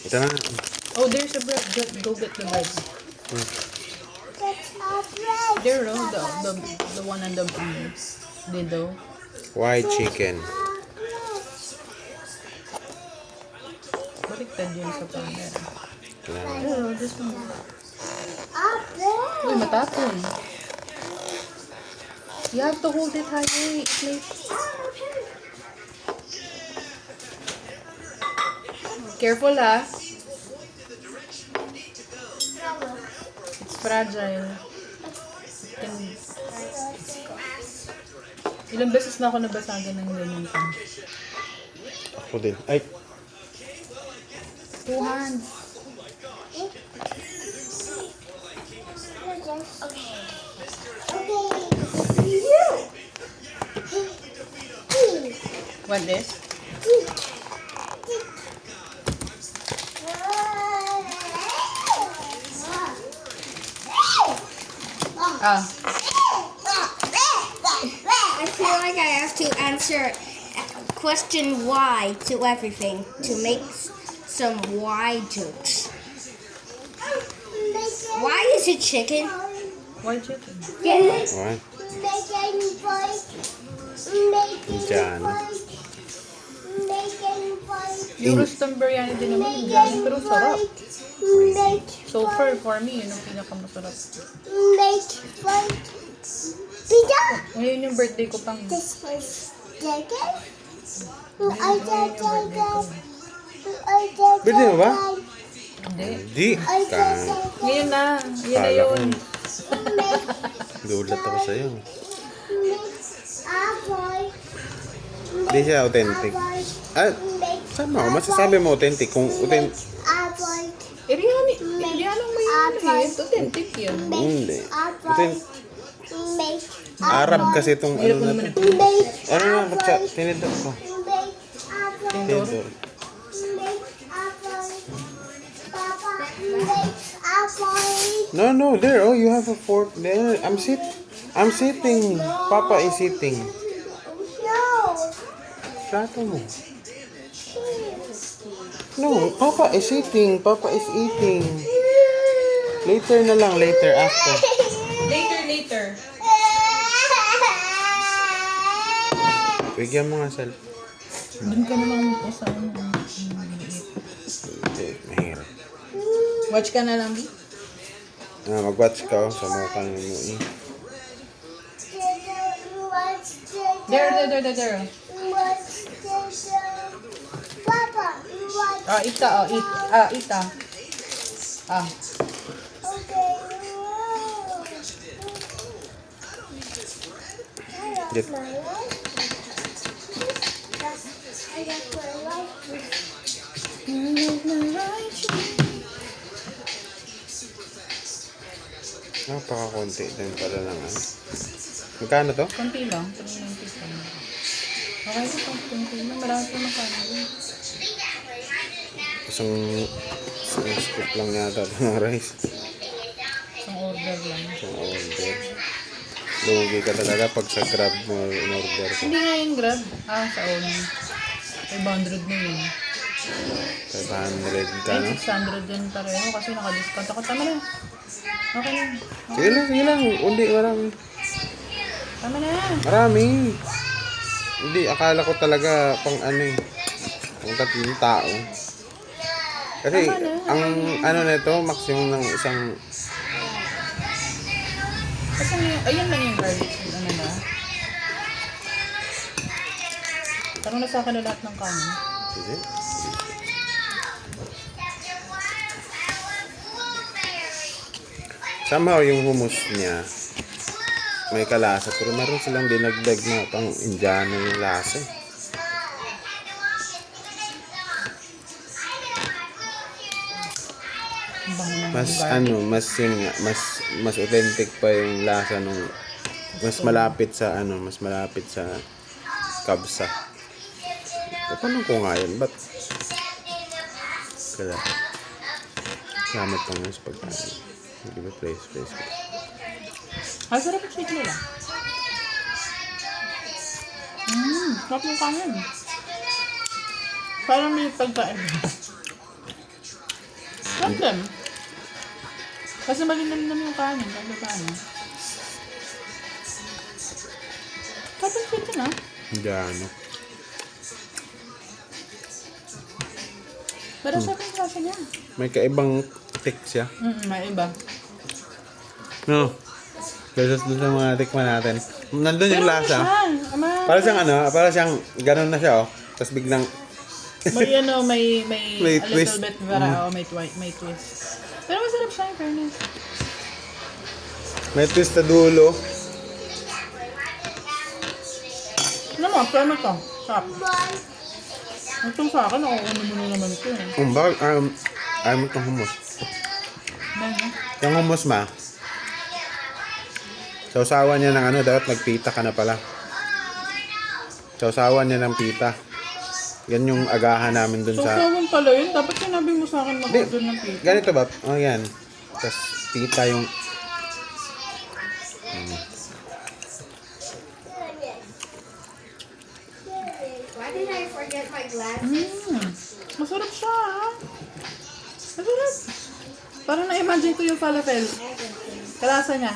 Ito na. Oh, there's a bread. Go get the bread. That's our bread. There, oh, the one on the window. White chicken. Baliktad yun sa camera. Ito na. There, oh, this one. Our bread. Uy, matapon. You have to hold it high. It may... Careful, ha. It's fragile. Ilang beses na ako nabasagan ng ganyan pa. Ako din. Ay, 2 hands. What this? Ah, I feel like I have to answer question why to everything to make some why jokes. Why is it chicken? white chicken. Yes. alright. Indian. Yung Ruston biryani din naman, Indian, pero sarap. So for me, yun ang pinakamasarap. Pizza. Ngayon yung birthday ko pang. This was chicken. Birthday mo ba? Hindi. Di. Ngayon na. Yun na Kala ko. yun. Dulat ako sa'yo. Hindi siya authentic. Ah, saan mo? Masasabi mo authentic. Kung authentic. Iriano mo yun eh. Authentic yun. Hindi. Authentic. Arab kasi itong Hirap ano mo na naman to. na. Ano na? Baksa? Tinidor ko. Tindor. Tinidor. No, there. Oh, you have a fork there. I'm sitting. Papa is sitting. Plato mo. No, Papa is sitting. Papa is eating. Later na lang. Later, after. Later. Bigyan mo nga self. Doon ka naman po sa ano. Hindi, mahirap. Watch ka na lang, B. Mag-watch ka sa mukha mo eh. There. Papa, what? Ah, ita. Ita. Ah. Okay. Get. I got my life. Napaka-konti din pala lang. Magkano to? Konti lang. 390 lang. Okay, ito. Konti lang. Marami pa makano. Isang scoop lang yata ito ng rice. Isang order lang. Isang order. Lugi ka talaga pag sa Grab mo in-order ka. Hindi nga yung Grab. Ah, sa Oni. 500 na yun. 500 ka, Ay, no? 600 din pareho kasi naka-discount ako. Tama na. Okay na. Sige lang. Hindi, marami. Tama na. Marami. Hindi, akala ko talaga pang ano eh. Pang 3 tao. Kasi, Tama na. ang ano nito, maximum ng isang... Kasi ayun lang yung garlic. Yung ano na. Tanong na sa akin na lahat ng kanin. Sige. Somehow yung hummus niya may kalasa pero meron silang dinagdag na pang Indiano yung lasa. Ang bango ng Mas garlic. ano, mas yun nga, mas authentic pa yung lasa nung mas malapit sa kabsa. Tatanong ko nga yun, ba't kaya gamit ko nga sa pagkain. Hindi ba place. Ay, sarap yung sweet nila. Sarap yung kanin. Parang may pagkain. Random. Kasi malinamnam yung kanin. Kasi kanin. Tapos pwede na. Hindi ano. Pero sa akin klase niya. May kaibang tick siya. May iba. No. Versus dun sa mga tikman natin. Nandun yung lasa. Para siyang ano, para siyang ganun na siya oh. Tapos biglang May ano, may May a twist. little bit may twist. Pero masarap siya in fairness. may twist sa dulo. Ano mo, prema to. Sarap. Ito sa akin, nakukunin mo na naman ito eh. Bakit ayaw mo itong hummus? Ano? Yung hummus ma. Sausawan niya ng ano, dapat nagpita ka na pala. Sausawan niya ng pita. Yan yung agahan namin dun So, sa... sawan pala yun. Dapat sinabi mo sa akin mag-order ng pizza. Ganito ba? Oh, yan. Tapos pita yung... Why did I forget my glasses? Masarap siya ha. Masarap. Parang na-imagine ko yung falafel. Kalasa niya.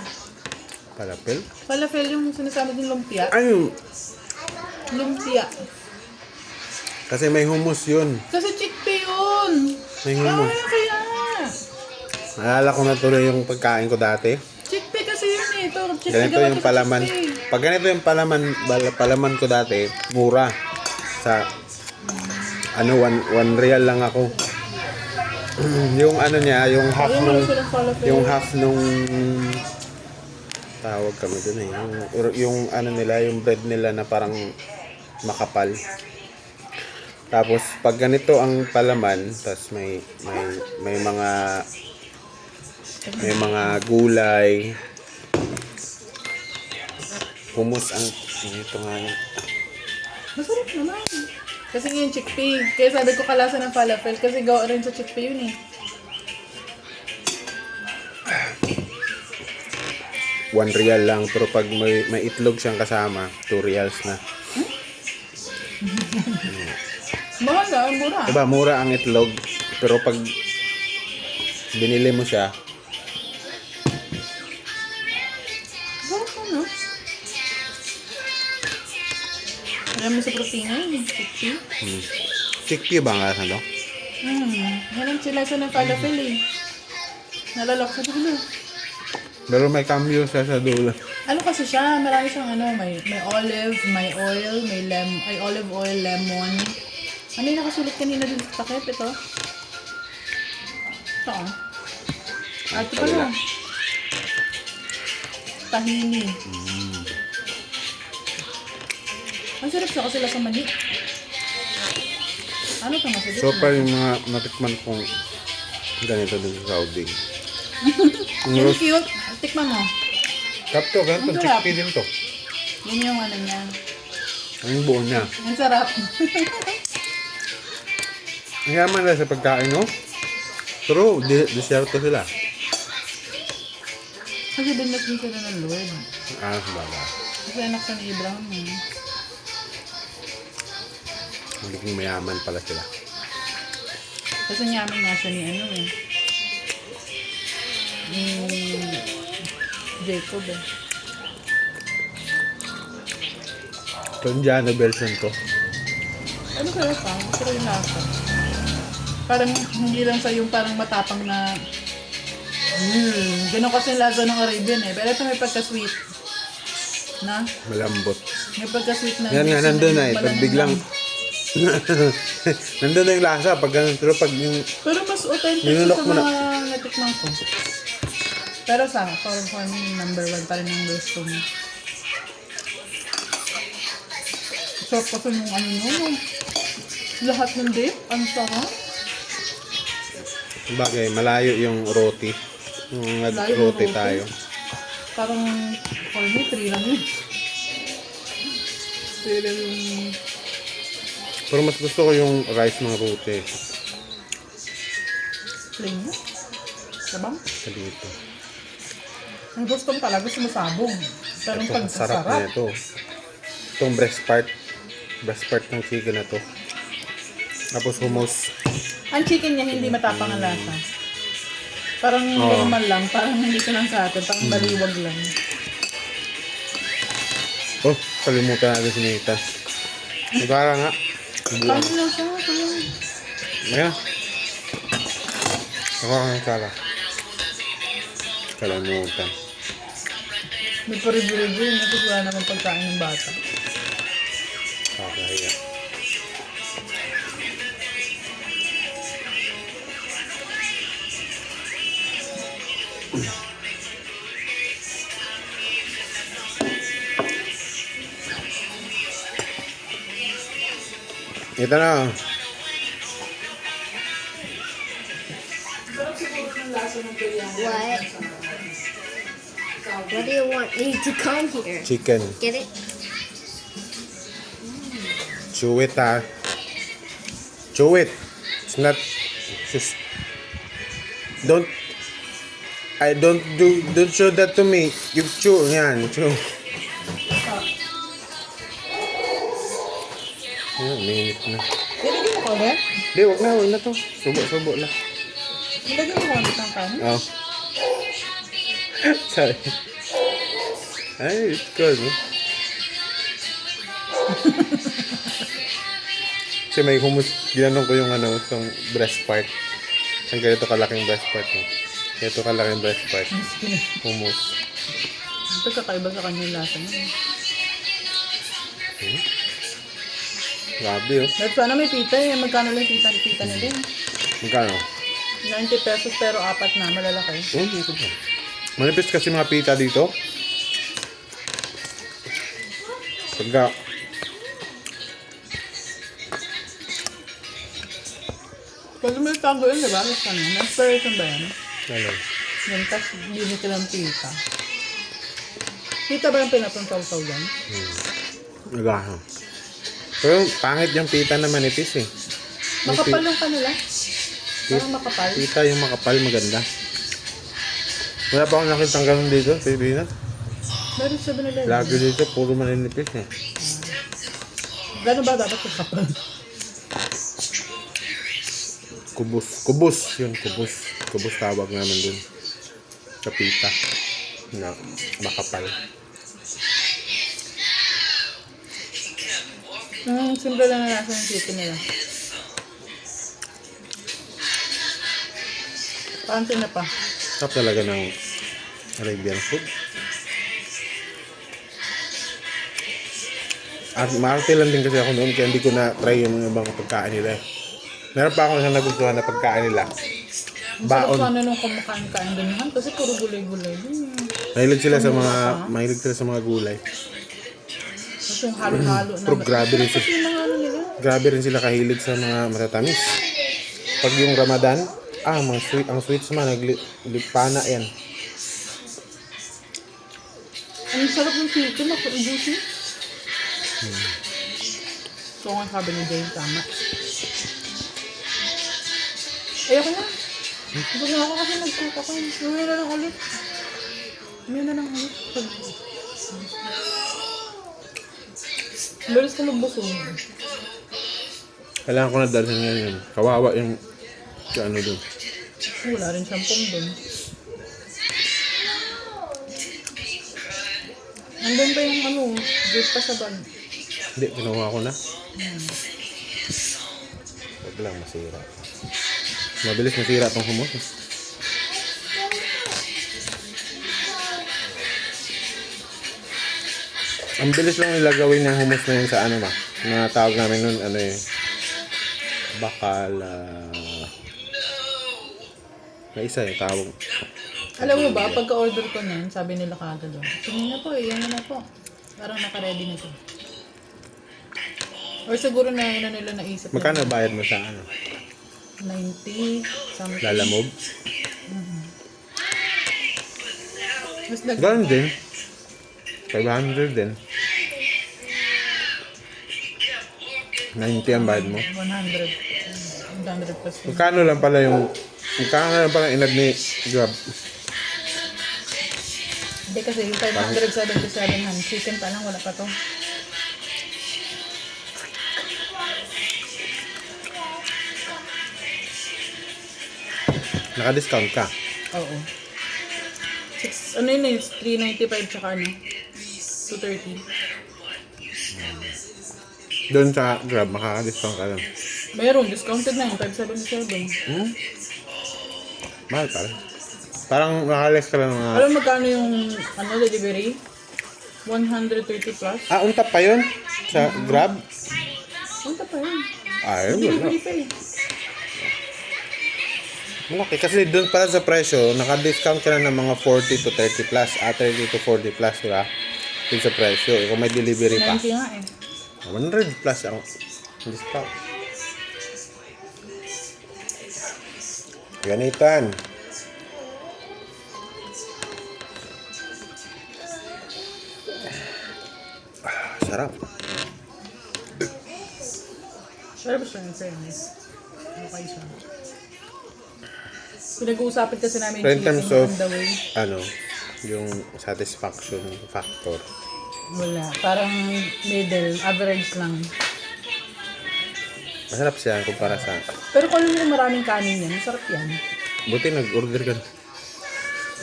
Palapil? Falafel yung sinasabi din lumpia. Ayun. Lumpia. Kasi may hummus yun. Kasi chickpea yun. May hummus. Kaya. Naalala ko na tuloy yung pagkain ko dati. Chickpea kasi yun eh. Ito, chickpea Ganito gawa yung to sa palaman. chickpea. Pag ganito yung palaman ko dati, mura. Sa ano, one real lang ako. Yung ano niya, yung half Ayun, nung wala silang falafel. yung half nung tawag kami dun eh. Yung ano nila, yung bread nila na parang makapal. Tapos pag ganito ang palaman, tapos may mga gulay. Hummus ang ito nga yun. Masarap naman. Kasi nga yung chickpea. Kaya sabi ko kalasa ng falafel kasi gawa rin sa chickpea yun eh. ₱1 lang, pero pag may itlog siyang kasama, ₱2 na. Mahal na, mura. Diba, mura ang itlog, pero pag binili mo siya, Sarap na, no? Alam mo sa protina yun, chickpea. chickpea ba ang lasa to? Yan ang silasa ng falafel eh. Nalalak sa dulo. Pero may cambio siya sa dulo. Ano kasi siya, marami siyang ano, may olive, may oil, may olive oil, lemon. Ano yung nakasulat kanina dun sa takip? Ito? Ito ah. Ito pala. Tahini. Ang sarap siya kasi lasa mani. Ano ito masalit So far yung mga natikman kong ganito dun sa Saudi. Yung Yung roast, cute. Tikman mo. kapto, ganito, Ang sarap. chickpea din to. Yan yung ano niya. Ang buo niya. Ang sarap. Ang yaman na sa pagkain, no? Pero, desierto sila. Kasi dinas din sila ng Lord. Baga. Kasi anak siya ni Abraham eh. Magiging mayaman pala sila. Kasi nyaman nga siya ni ano eh. Ni Jacob eh. Ito yung Jano version ko. Ano kaya pa? Pero yung lasa. Parang hindi lang sa yung parang matapang na ganun kasi yung lasa ng Arabian eh. Pero ito may pagka-sweet. Na? Malambot. May pagka-sweet na. Yan nga, nandun na eh. Pag malamig biglang... lang. nandun na yung lasa. Pag ganun, pero pag yung... Pero mas authentic siya Ninunok sa mo na. mga natikman ko. Pero for me, number 1 pa rin yung gusto mo. Sarap kasi yung ano nyo. Lahat ng dip, ang sarap. Bagay, malayo yung roti. Yung Malayo yung roti roti. tayo. Parang, for me, 3 lang yun. 3 lang yung... Pero mas gusto ko yung rice ng roti. Plain mo. Sabang? Sa dito. Ang gusto mo talaga sumasabog. Pero Ito, pag ang sarap sarap, na ito. Itong breast part. Breast part ng chicken na to. Tapos hummus. ang chicken niya hindi matapang ang lasa. Parang Oo. normal lang. Parang hindi ka lang sa atin. Parang baliwag lang. Oh, kalimutan natin si Nathan. Nagkara nga. Buwan. Kanin lang siya. Kanin. Ayan. Ako ang nagkara. Kalimutan. May pa-review-review yun. Kasi wala namang pagkain ng bata. Kakahiya. Ito na. What? What do you want me to come here? Chicken. Get it? Chew it, ha. Chew it. It's not... Just... Don't... Don't show that to me. You chew. Yan, chew. Ayan, minute na. Nilagyan mo ulit? Di, wag na to. Subo lang. Nilagyan mo ulit ng kanin? Oh. Sorry. Ay, it's good, no? Kasi may hummus, ginanong ko yung ano, yung breast part. Ang ganito kalaking breast part mo. Ganito kalaking breast part. Hummus. Ito kakaiba sa kanya yung lasa niya. Grabe, oh. Dahil sana may pita eh. Magkano lang pita nila eh. Magkano? 90 pesos pero 4 na. Malalaki. Oh, dito ba? Manipis kasi mga pita dito. Pagka... Kasi may tago yun, di ba? Tapos ano? May inspiration ba yan? Ano? Yan, tapos binit ka ng pita. Pita ba yung pinapuntaw-taw yan? Nagahan. Pero pangit yung pita na manipis, eh. Yung Makapal yung kanila. Parang makapal. Pita yung makapal, maganda. Wala pa akong nakitang ganun dito, Pilipinas. Meron siya ba nila? Lagi dito, puro maninipis, eh. Gano'n ba dapat kakapal? Kubus. Yun, kubus. Kubus tawag namin dun. Sa pita. Na makapal. Simple lang na nasa yung chicken nila. Pansin na pa. Sarap talaga ng Arabian food. At maarte lang din kasi ako noon kaya hindi ko na-try yung mga ibang pagkain nila. Meron pa ako isang nagustuhan na pagkain nila. Ang sarap Baon. sana nung kumakain-kain ganyan kasi puro gulay-gulay. Mahilig sila sa mga gulay. Kasi yung halo-halo na. Pero grabe rin Kasi yung mga ano nila. Grabe rin sila kahilig sa mga matatamis. Pag yung Ramadan, mga sweet, ang sweets man, naglipana yan. Ang sarap ng chicken, ako juicy. So nga sabi ni Jane, tama. Ayoko na. Gusto na ako kasi nag-cook ako. Uwi na lang ulit. Balis ko magbusog. Kailangan ko na dalhin ngayon. Kawawa yung ano dun. Wala rin siyang pong dun. Nandun pa yung ano, juice pa sa bag. Hindi, kinuha ko na. Huwag lang masira. Mabilis masira tong hummus. Ang bilis lang nila gawin ng hummus na yun sa ano ba? Na tawag namin nun, ano eh. Bakala. May isa yung tawag. Alam mo ba, pagka-order ko na yun, sabi nila kagad doon. Sige na po, yan na po. Parang naka-ready na to. Or siguro na yun na nila naisip. Magkano bayad mo sa ano? 90, something. Lalamove? Mas nag- Ganun din. 500 din. 90 ang bayad mo. 100 plus. Magkano lang pala inad ni Grab? Hindi kasi yung 577 han. Chicken pa lang, wala pa to. Naka-discount ka. Oo. Ano yun eh, 395 tsaka ano? 230. Doon sa Grab, makaka-discount ka lang. Meron, discounted na yung 577. Mahal pala. Parang makaka-less ka lang ng mga... Alam mo magkano yung ano, delivery? 130 plus. Unta pa yun? Sa Grab? Punta pa yun. Ay, wala. Delivery pa eh. Malaki. Kasi doon pala sa presyo, naka-discount ka na ng mga 40 to 30 plus. 30 to 40 plus, diba? Doon sa presyo. Kung may delivery pa. 90 nga eh. 100 plus ang discount. Ganitan. Sarap. Pero gusto yung fairness. Okay siya. Pinag-uusapan kasi namin In terms cheating of, on the way. yung satisfaction factor. Wala. Parang middle, average lang. Masarap siya kumpara sa... Pero kung alam mo maraming kanin yan, masarap yan. Buti nag-order ka.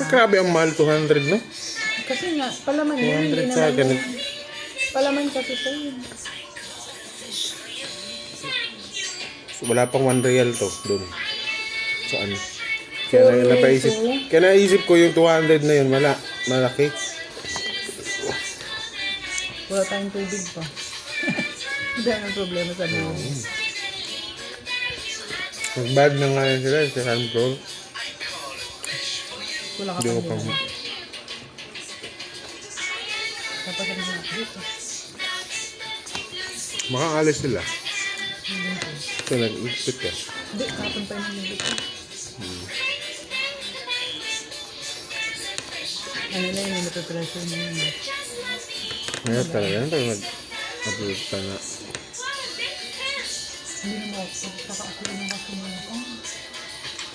Grabe ang mahal, 200, no? Kasi nga, palaman yun. 200 Hindi sa naman ganit. yung... Palaman kasi siya yun. So, wala pang 1 real to doon. So ano? Four Kaya napaisip. real to? Kaya naisip ko yung 200 na yun, malaki. Wala tayong tubig pa. Hindi ang problema sa buhay. Mag-bad na nga yun sila sa Sunbrown. Wala ka Hindi ko pang pang... buhay. Dapat rin na dito. Makaalis sila. So nag-ikpit ka. Hindi, kapon pa yung dito. Ano na yun, napipressure mo yun. Ngayon talaga yan, pag nag-upload ka na. Hindi na mo, pagkakakulo ng kasunod.